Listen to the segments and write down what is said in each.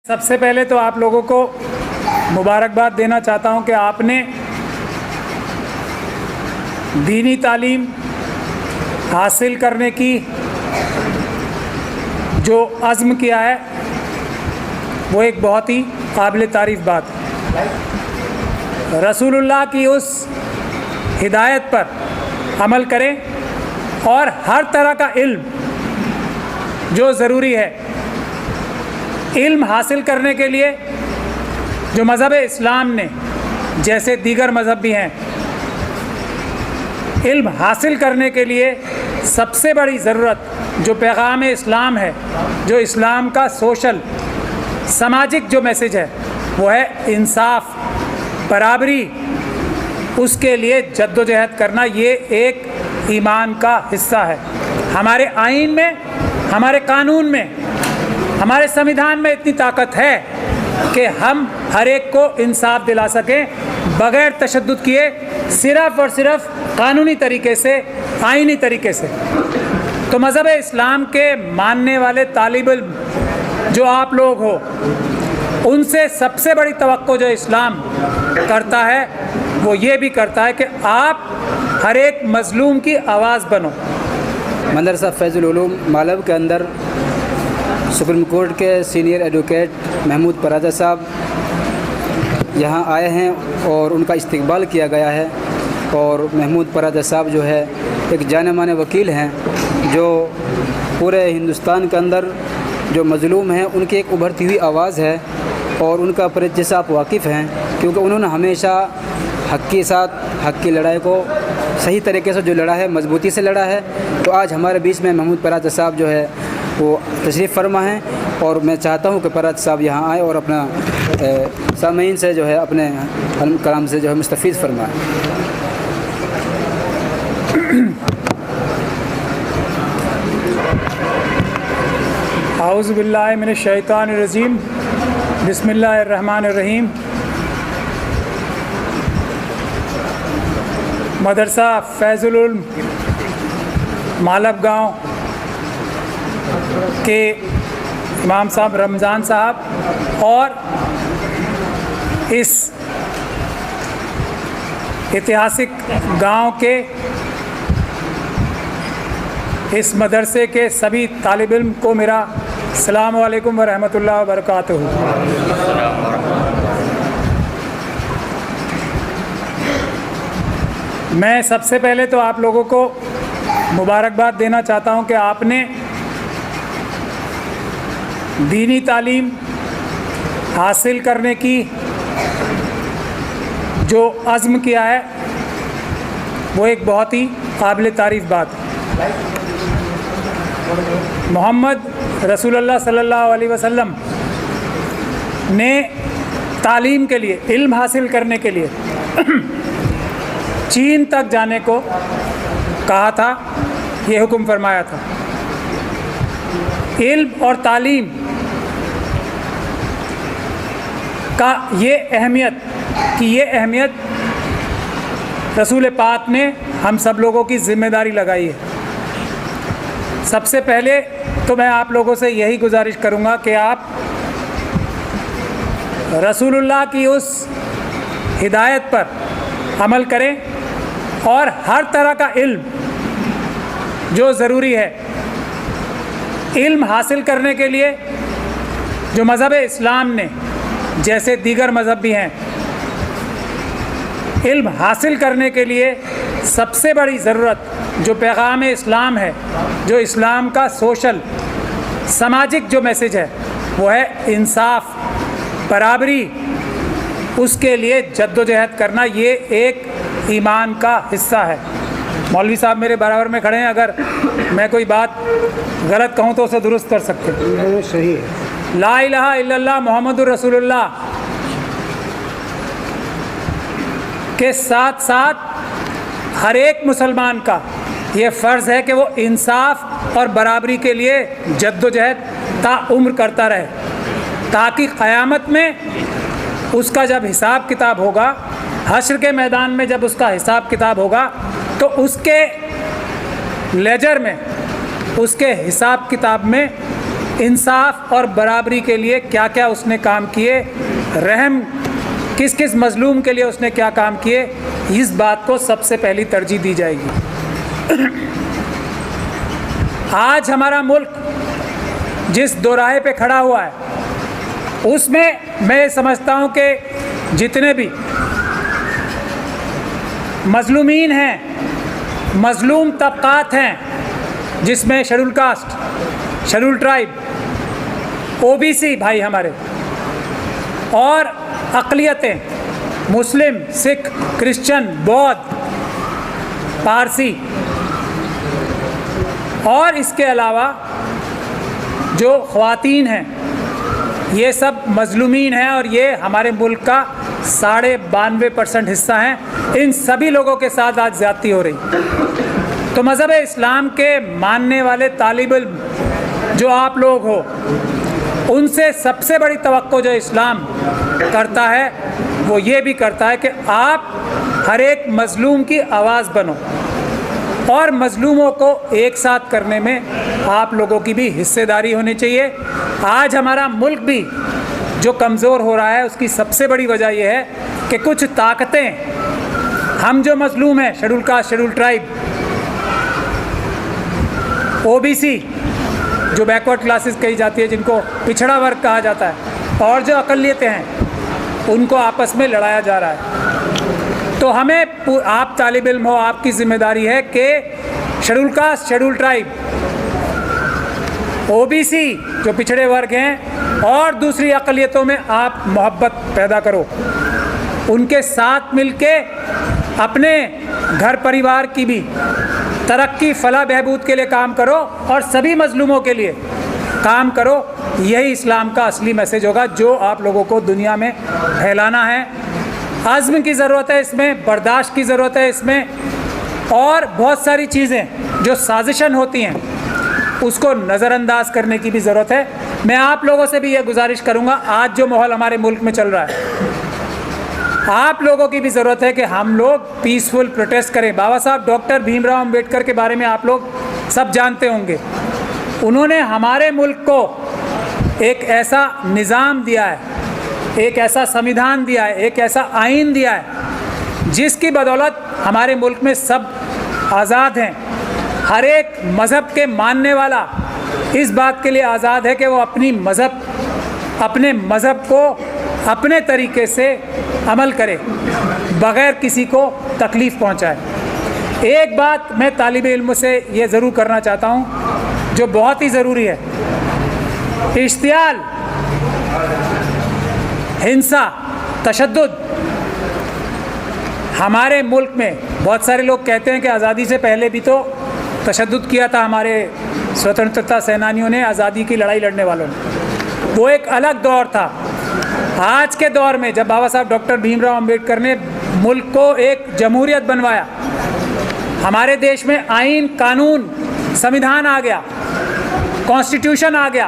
सबसे पहले तो आप लोगों को मुबारकबाद देना चाहता हूं कि आपने दीनी तालीम हासिल करने की जो अज़्म किया है वो एक बहुत ही काबिल तारीफ़ बात है। रसूलुल्लाह की उस हिदायत पर अमल करें और हर तरह का इल्म जो ज़रूरी है, इल्म हासिल करने के लिए जो मज़हब इस्लाम ने, जैसे दीगर मज़हब भी हैं, इल्म हासिल करने के लिए सबसे बड़ी ज़रूरत जो पैगाम इस्लाम है, जो इस्लाम का सोशल सामाजिक जो मैसेज है, वो है इंसाफ, बराबरी। उसके लिए जद्दोजहद करना ये एक ईमान का हिस्सा है। हमारे आईन में, हमारे कानून में, हमारे संविधान में इतनी ताकत है कि हम हर एक को इंसाफ दिला सकें बग़ैर तशद्दुद किए, सिर्फ़ और सिर्फ कानूनी तरीके से, आईनी तरीके से। तो मज़हब इस्लाम के मानने वाले तालिब इल्म जो आप लोग हो, उनसे सबसे बड़ी तवक्को जो इस्लाम करता है वो ये भी करता है कि आप हर एक मज़लूम की आवाज़ बनो। मदरसा फैज़ुल उलूम मालव के अंदर सुप्रीम कोर्ट के सीनियर एडवोकेट महमूद पराजा साहब यहाँ आए हैं और उनका इस्तकबाल किया गया है। और महमूद पराजा साहब जो है एक जाने माने वकील हैं जो पूरे हिंदुस्तान के अंदर जो मज़लूम हैं उनकी एक उभरती हुई आवाज़ है और उनका परिचय से आप वाकिफ़ हैं, क्योंकि उन्होंने हमेशा हक़ के साथ हक़ की लड़ाई को सही तरीके से जो लड़ा है, मजबूती से लड़ा है। तो आज हमारे बीच में महमूद पराजा साहब जो है वो तशरीफ़ फरमा हैं और मैं चाहता हूँ कि पराजा साहब यहाँ आए और अपना सामीन से जो है अपने कलाम से जो है मुस्तफ़ीज़ फरमाएँ। आऊज़ु बिल्लाहि मिनश शैतानिर रजीम, बिस्मिल्लाहिर रहमानिर रहीम। मदरसा फैज़ुल उलूम मालव गांव के इमाम साहब रमज़ान साहब और इस ऐतिहासिक गांव के इस मदरसे के सभी तालिब इल्म को मेरा अस्सलामु अलैकुम व रहमतुल्लाहि व बरकातुहू। मैं सबसे पहले तो आप लोगों को मुबारकबाद देना चाहता हूं कि आपने दीनी तालीम हासिल करने की जो अज़्म किया है वो एक बहुत ही काबिल तारीफ़ बात है। मोहम्मद रसूलुल्लाह सल्लल्लाहु अलैहि वसल्लम ने तालीम के लिए, इल्म हासिल करने के लिए चीन तक जाने को कहा था, ये हुक्म फरमाया था। इल्म और तालीम का ये अहमियत रसूल पाक ने हम सब लोगों की ज़िम्मेदारी लगाई है। सबसे पहले तो मैं आप लोगों से यही गुजारिश करूँगा कि आप रसूलुल्लाह की उस हिदायत पर अमल करें और हर तरह का इल्म जो ज़रूरी है, इल्म हासिल करने के लिए जो मज़हब इस्लाम ने, जैसे दीगर मज़हब भी हैं, इल्म हासिल करने के लिए सबसे बड़ी ज़रूरत जो पैगाम इस्लाम है, जो इस्लाम का सोशल सामाजिक जो मैसेज है, वो है इंसाफ, बराबरी। उसके लिए जद्दोजहद करना ये एक ईमान का हिस्सा है। मौलवी साहब मेरे बराबर में खड़े हैं, अगर मैं कोई बात गलत कहूँ तो उसे दुरुस्त कर सकते हैं। सही है। ला इलाहा इल्लल्लाह मुहम्मदुर रसूलुल्लाह के साथ साथ हर एक मुसलमान का ये फ़र्ज़ है कि वो इंसाफ और बराबरी के लिए जद्दोजहद ताउम्र करता रहे, ताकि क़यामत में उसका जब हिसाब किताब होगा, हश्र के मैदान में जब उसका हिसाब किताब होगा, तो उसके लेजर में, उसके हिसाब किताब में इंसाफ और बराबरी के लिए क्या क्या उसने काम किए, रहम किस किस मजलूम के लिए उसने क्या काम किए, इस बात को सबसे पहली तरजीह दी जाएगी। आज हमारा मुल्क जिस दोराहे पे खड़ा हुआ है, उसमें मैं समझता हूँ कि जितने भी मजलूमीन हैं, मजलूम तबकात हैं, जिसमें schedule caste, schedule tribe, OBC भाई हमारे, और अक़लियतें मुस्लिम, सिख, क्रिश्चियन, बौद्ध, पारसी, और इसके अलावा जो ख़वातीन हैं, ये सब मजलूमीन हैं और ये हमारे मुल्क का 92.5% हिस्सा हैं। इन सभी लोगों के साथ आज ज़्यादती हो रही। तो मज़हब इस्लाम के मानने वाले तालिब इल्म जो आप लोग हो, उनसे सबसे बड़ी तवक्को जो इस्लाम करता है वो ये भी करता है कि आप हर एक मजलूम की आवाज़ बनो और मजलूमों को एक साथ करने में आप लोगों की भी हिस्सेदारी होनी चाहिए। आज हमारा मुल्क भी जो कमज़ोर हो रहा है, उसकी सबसे बड़ी वजह यह है कि कुछ ताकतें, हम जो मजलूम हैं, schedule caste, schedule tribe, OBC जो बैकवर्ड क्लासेस कही जाती है, जिनको पिछड़ा वर्ग कहा जाता है, और जो अक़लियतें हैं, उनको आपस में लड़ाया जा रहा है। तो हमें, आप तालिब इल्म हो, आपकी ज़िम्मेदारी है कि schedule caste, schedule tribe, OBC जो पिछड़े वर्ग हैं, और दूसरी अक़लियतों में आप मोहब्बत पैदा करो, उनके साथ मिलके अपने घर परिवार की भी तरक्की, फलाह, बहबूद के लिए काम करो और सभी मजलूमों के लिए काम करो। यही इस्लाम का असली मैसेज होगा जो आप लोगों को दुनिया में फैलाना है। आज़्म की ज़रूरत है इसमें, बर्दाश्त की ज़रूरत है इसमें, और बहुत सारी चीज़ें जो साजिशन होती हैं उसको नज़रअंदाज करने की भी ज़रूरत है। मैं आप लोगों से भी ये गुजारिश करूँगा, आज जो माहौल हमारे मुल्क में चल रहा है, आप लोगों की भी ज़रूरत है कि हम लोग पीसफुल प्रोटेस्ट करें। बाबा साहब डॉक्टर भीमराव अंबेडकर के बारे में आप लोग सब जानते होंगे। उन्होंने हमारे मुल्क को एक ऐसा निज़ाम दिया है, एक ऐसा संविधान दिया है, एक ऐसा आइन दिया है जिसकी बदौलत हमारे मुल्क में सब आज़ाद हैं। हर एक मज़हब के मानने वाला इस बात के लिए आज़ाद है कि वो अपने मज़हब को अपने तरीके से अमल करे, बग़ैर किसी को तकलीफ़ पहुंचाए। एक बात मैं तालिब इल्म से ये ज़रूर करना चाहता हूँ जो बहुत ही ज़रूरी है, इश्तियाल, हिंसा, तशद्दुद हमारे मुल्क में, बहुत सारे लोग कहते हैं कि आज़ादी से पहले भी तो तशद्दुद किया था हमारे स्वतंत्रता सेनानियों ने, आज़ादी की लड़ाई लड़ने वालों ने, वो एक अलग दौर था। आज के दौर में जब बाबा साहब डॉक्टर भीमराव अंबेडकर ने मुल्क को एक जमहूरियत बनवाया, हमारे देश में आइन, कानून, संविधान आ गया, कॉन्स्टिट्यूशन आ गया,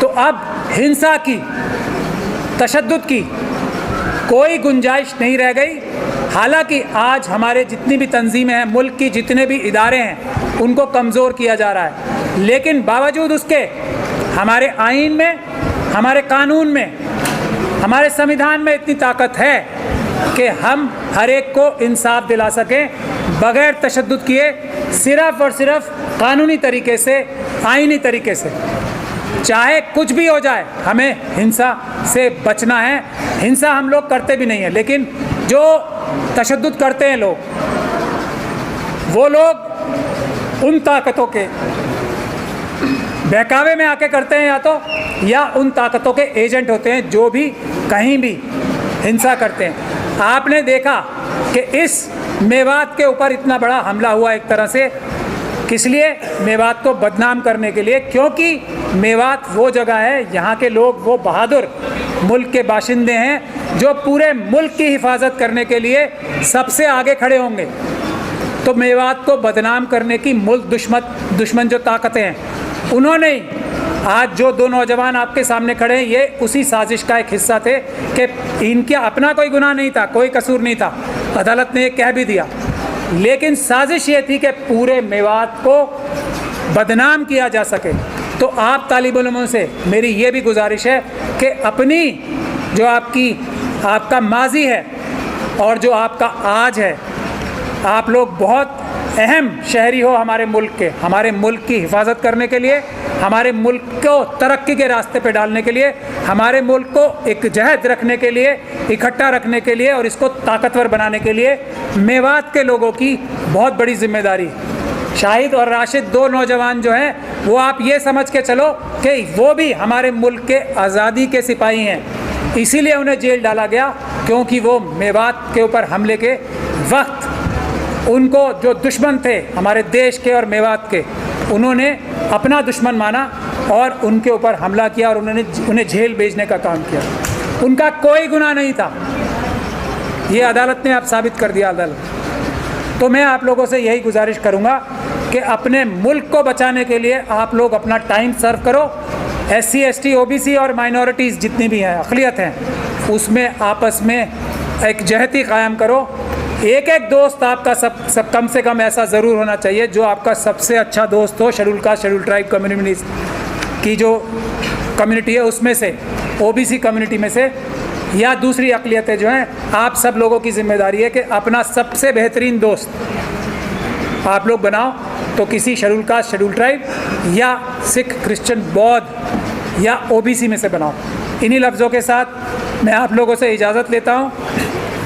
तो अब हिंसा की, तशद्दुद की कोई गुंजाइश नहीं रह गई। हालांकि आज हमारे जितनी भी तंजीमें हैं, मुल्क की जितने भी इदारे हैं, उनको कमज़ोर किया जा रहा है, लेकिन बावजूद उसके हमारे आइन में, हमारे कानून में, हमारे संविधान में इतनी ताकत है कि हम हर एक को इंसाफ दिला सकें बग़ैर तशद्दुद किए, सिर्फ़ और सिर्फ कानूनी तरीके से, आइनी तरीके से। चाहे कुछ भी हो जाए, हमें हिंसा से बचना है। हिंसा हम लोग करते भी नहीं हैं, लेकिन जो तशद्दुद करते हैं लोग, वो लोग उन ताकतों के बहकावे में आके करते हैं या उन ताकतों के एजेंट होते हैं जो भी कहीं भी हिंसा करते हैं। आपने देखा कि इस मेवात के ऊपर इतना बड़ा हमला हुआ एक तरह से, किस लिए? मेवात को बदनाम करने के लिए, क्योंकि मेवात वो जगह है, यहाँ के लोग वो बहादुर मुल्क के बाशिंदे हैं जो पूरे मुल्क की हिफाजत करने के लिए सबसे आगे खड़े होंगे। तो मेवात को बदनाम करने की मुल्क दुश्मन जो ताकतें हैं, उन्होंने आज जो दो नौजवान आपके सामने खड़े हैं, ये उसी साजिश का एक हिस्सा थे कि इनका अपना कोई गुनाह नहीं था, कोई कसूर नहीं था, अदालत ने ये कह भी दिया, लेकिन साजिश ये थी कि पूरे मेवात को बदनाम किया जा सके। तो आप तालिब उलमों से मेरी ये भी गुजारिश है कि अपनी जो आपका माजी है और जो आपका आज है, आप लोग बहुत अहम शहरी हो हमारे मुल्क के, हमारे मुल्क की हिफाजत करने के लिए, हमारे मुल्क को तरक्की के रास्ते पे डालने के लिए, हमारे मुल्क को एक जहद रखने के लिए, इकट्ठा रखने के लिए और इसको ताकतवर बनाने के लिए मेवात के लोगों की बहुत बड़ी जिम्मेदारी। शाहिद और राशिद 2 नौजवान जो हैं, वो आप ये समझ के चलो कि वो भी हमारे मुल्क के आज़ादी के सिपाही हैं, इसीलिए उन्हें जेल डाला गया क्योंकि वो मेवात के ऊपर हमले के वक्त उनको जो दुश्मन थे हमारे देश के और मेवात के, उन्होंने अपना दुश्मन माना और उनके ऊपर हमला किया और उन्हें जेल भेजने का काम किया। उनका कोई गुनाह नहीं था, ये अदालत ने अब साबित कर दिया। अदालत तो मैं आप लोगों से यही गुजारिश करूँगा कि अपने मुल्क को बचाने के लिए आप लोग अपना टाइम सर्व करो। SC ST OBC और माइनॉरिटीज़ जितनी भी हैं, अक़लियत हैं, उसमें आपस में एक जहती क़ायम करो। एक दोस्त आपका सब कम से कम ऐसा ज़रूर होना चाहिए जो आपका सबसे अच्छा दोस्त हो। Schedule caste schedule tribe community की जो कम्युनिटी है उसमें से, OBC कम्युनिटी में से, या दूसरी अक़लियतें जो हैं, आप सब लोगों की ज़िम्मेदारी है कि अपना सबसे बेहतरीन दोस्त आप लोग बनाओ। तो किसी शेड्यूल कास्ट शेड्यूल ट्राइब या सिख क्रिश्चियन बौद्ध या OBC में से बनाओ। इन्हीं लफ्ज़ों के साथ मैं आप लोगों से इजाज़त लेता हूँ।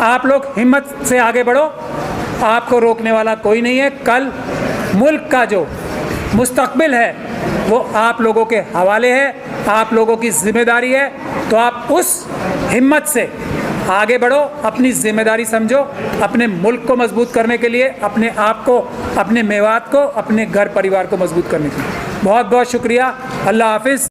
आप लोग हिम्मत से आगे बढ़ो, आपको रोकने वाला कोई नहीं है। कल मुल्क का जो मुस्तकबिल है वो आप लोगों के हवाले है, आप लोगों की ज़िम्मेदारी है। तो आप उस हिम्मत से आगे बढ़ो, अपनी ज़िम्मेदारी समझो, अपने मुल्क को मजबूत करने के लिए, अपने आप को, अपने मेवात को, अपने घर परिवार को मजबूत करने के लिए। बहुत बहुत शुक्रिया। अल्लाह हाफिज़।